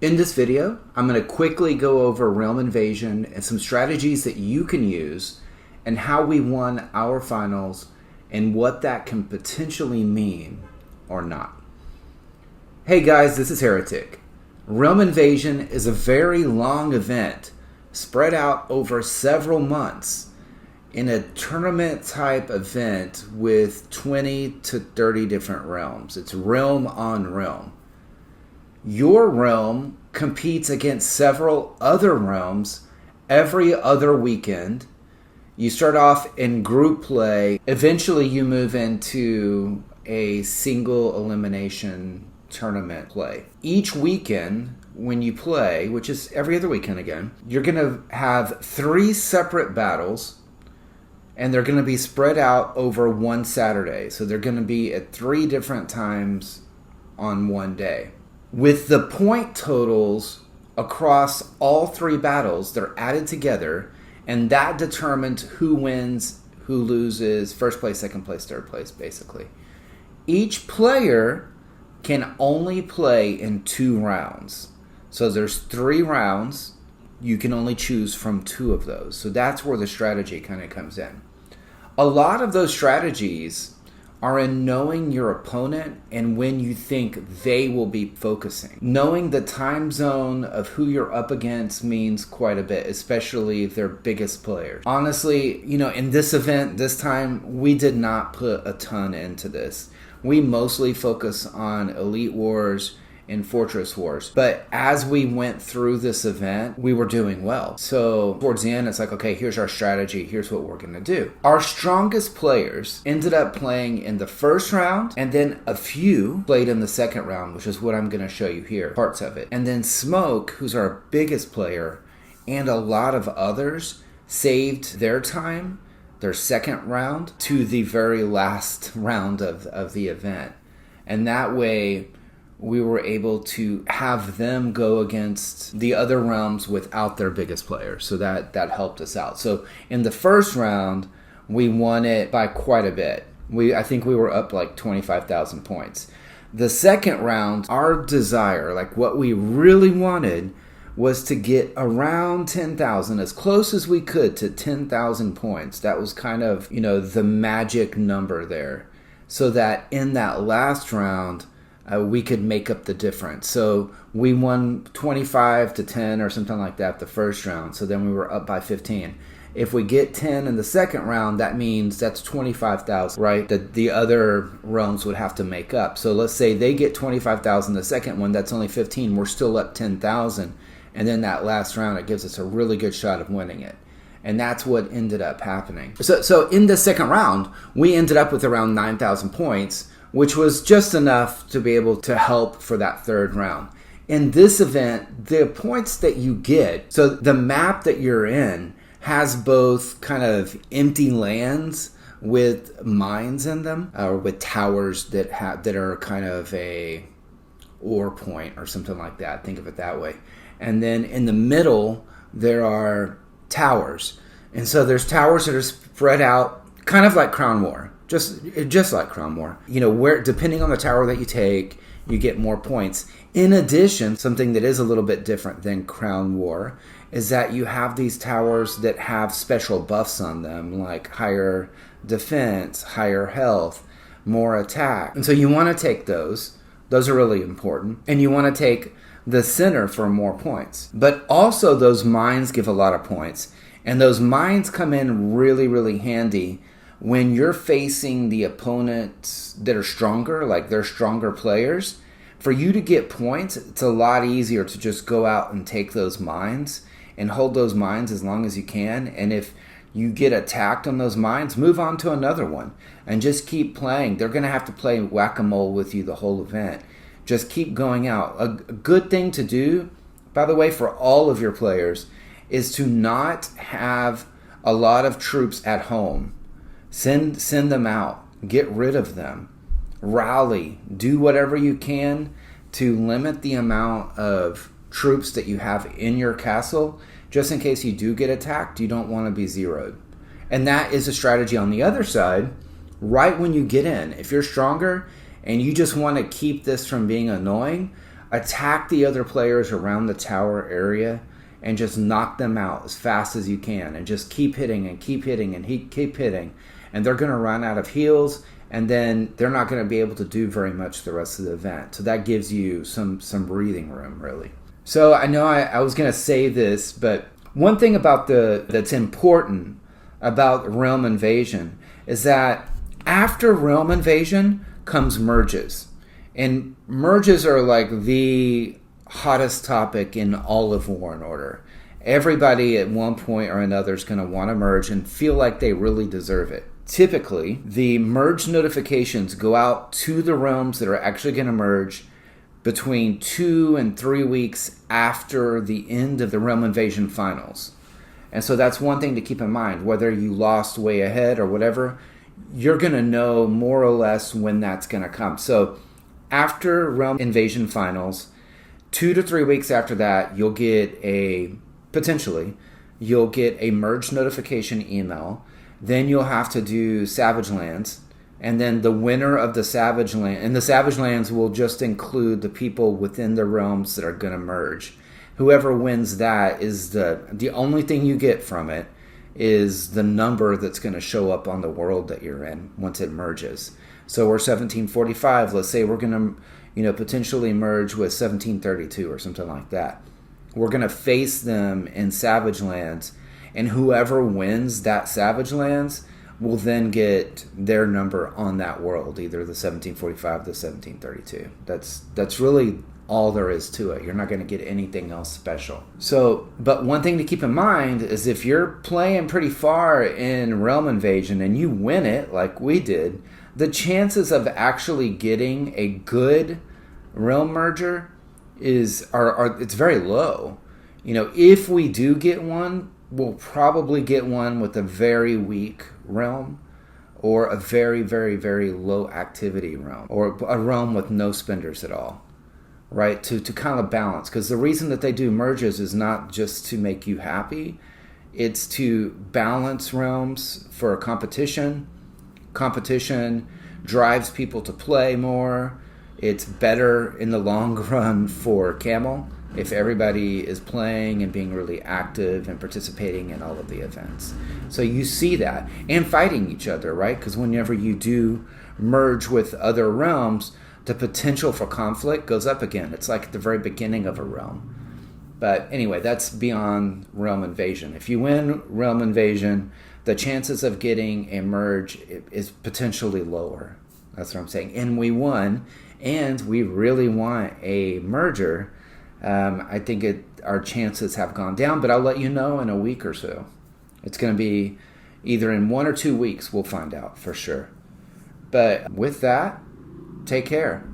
In this video, I'm going to quickly go over Realm Invasion and some strategies that you can use and how we won our finals and what that can potentially mean or not. Hey guys, this is Heretic. Realm Invasion is a very long event spread out over several months in a tournament type event with 20 to 30 different realms. It's realm on realm. Your realm competes against several other realms every other weekend. You start off in group play. Eventually you move into a single elimination tournament play. Each weekend when you play, which is every other weekend again, you're going to have 3 separate battles, and they're going to be spread out over one Saturday. So they're going to be at 3 different times on one day. With the point totals across all 3 battles, they're added together, and that determines who wins, who loses, first place, second place, third place, basically. Each player can only play in 2 rounds. So there's 3 rounds. You can only choose from 2 of those. So that's where the strategy kind of comes in. A lot of those strategies are in knowing your opponent and when you think they will be focusing. Knowing the time zone of who you're up against means quite a bit, especially if they're biggest players. Honestly, in this event, this time, we did not put a ton into this. We mostly focus on Elite Wars and Fortress Wars. But as we went through this event, we were doing well. So towards the end, it's like, okay, here's our strategy. Here's what we're going to do. Our strongest players ended up playing in the first round, and then a few played in the second round, which is what I'm going to show you here, parts of it. And then Smoke, who's our biggest player, and a lot of others saved their time, their second round, to the very last round of the event. And that way, we were able to have them go against the other realms without their biggest player. So that helped us out. So in the first round, we won it by quite a bit. I think we were up like 25,000 points. The second round, our desire, like what we really wanted, was to get around 10,000, as close as we could to 10,000 points. That was kind of, the magic number there. So that in that last round, we could make up the difference. So we won 25 to 10 or something like that the first round. So then we were up by 15. If we get 10 in the second round, that means that's 25,000, right? That the other realms would have to make up. So let's say they get 25,000 the second one, that's only 15. We're still up 10,000. And then that last round, it gives us a really good shot of winning it. And that's what ended up happening. So in the second round, we ended up with around 9,000 points, which was just enough to be able to help for that third round. In this event, the points that you get, so the map that you're in has both kind of empty lands with mines in them, or with towers that are kind of a ore point or something like that. Think of it that way. And then in the middle, there are towers. And so there's towers that are spread out, kind of like Crown War. Just like Crown War. Where depending on the tower that you take, you get more points. In addition, something that is a little bit different than Crown War is that you have these towers that have special buffs on them, like higher defense, higher health, more attack. And so you want to take those. Those are really important. And you want to take the center for more points. But also those mines give a lot of points. And those mines come in really, really handy when you're facing the opponents that are stronger, like they're stronger players. For you to get points, it's a lot easier to just go out and take those mines and hold those mines as long as you can. And if you get attacked on those mines, move on to another one and just keep playing. They're going to have to play whack-a-mole with you the whole event. Just keep going out. A good thing to do, by the way, for all of your players, is to not have a lot of troops at home. Send them out. Get rid of them. Rally. Do whatever you can to limit the amount of troops that you have in your castle. Just in case you do get attacked, you don't want to be zeroed. And that is a strategy on the other side. Right when you get in, if you're stronger and you just want to keep this from being annoying, attack the other players around the tower area and just knock them out as fast as you can, and just keep hitting and keep hitting and keep hitting, and they're going to run out of heals, and then they're not going to be able to do very much the rest of the event. So that gives you some breathing room, really. So I know I was going to say this, but one thing about that's important about Realm Invasion is that after Realm Invasion comes merges. And merges are like the hottest topic in all of War and Order. Everybody at one point or another is going to want to merge and feel like they really deserve it. Typically, the merge notifications go out to the realms that are actually going to merge between 2 and 3 weeks after the end of the Realm Invasion finals. And so that's one thing to keep in mind. Whether you lost way ahead or whatever, you're going to know more or less when that's going to come. So after Realm Invasion finals, 2 to 3 weeks after that, you'll get a merge notification email. Then you'll have to do Savage Lands, and then the winner of the Savage Land, and the Savage Lands will just include the people within the realms that are going to merge. Whoever wins that is the only thing you get from it is the number that's going to show up on the world that you're in once it merges. So we're 1745. Let's say we're going to, potentially merge with 1732 or something like that. We're going to face them in Savage Lands, and whoever wins that Savage Lands will then get their number on that world, either the 1745 or the 1732. That's really all there is to it. You're not going to get anything else special. So, but one thing to keep in mind is if you're playing pretty far in Realm Invasion and you win it like we did, the chances of actually getting a good realm merger it's very low. If we do get one, we'll probably get one with a very weak realm, or a very, very, very low activity realm, or a realm with no spenders at all, right? To kind of balance, because the reason that they do merges is not just to make you happy, it's to balance realms for a competition. Competition drives people to play more. It's better in the long run for Camel if everybody is playing and being really active and participating in all of the events. So you see that. And fighting each other, right? Because whenever you do merge with other realms, the potential for conflict goes up again. It's like at the very beginning of a realm. But anyway, that's beyond Realm Invasion. If you win Realm Invasion, the chances of getting a merge is potentially lower. That's what I'm saying. And we won, and we really want a merger. I think our chances have gone down, but I'll let you know in a week or so. It's going to be either in 1 or 2 weeks. We'll find out for sure. But with that, take care.